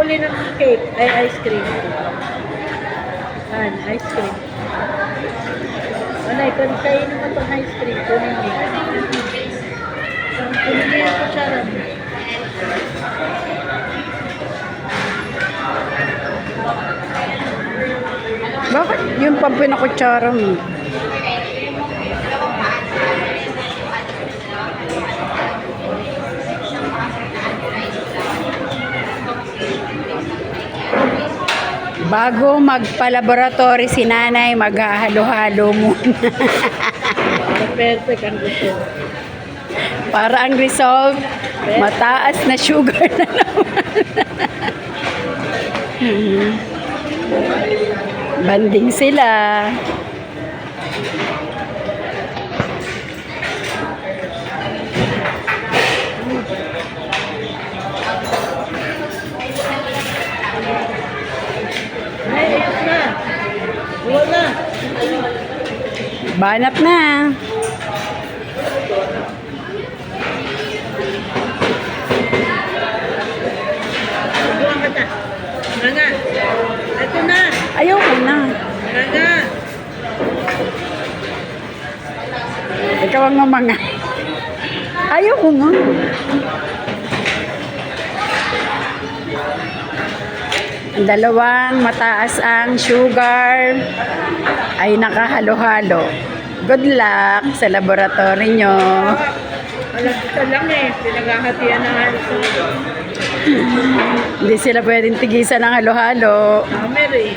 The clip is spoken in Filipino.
bumili ng cake, ay ice cream. Yan, ice cream. Anay, kainin mo itong ice cream. Kunin mo. Kunin mo yung kutsara mo. Bakit yung pampinakutsara mo? Bago magpa-laboratory si nanay, maghahalo-halo muna. Perfect ang gusto. Para ang result, mataas na sugar na naman. Banding sila. Ay, ayos na. Wala na. Banat na. Subuhan ka na. Nga. Ito na. Ayoko na. Nga. Ikaw ang mamanga. Ayoko nga. Ang dalawang mataas ang sugar ay nakahalo-halo. Good luck sa laboratory nyo. Alam ko lang eh. Pinaghahatian ng halos. Hindi sila pwedeng tigisan ng halo-halo. Amer eh.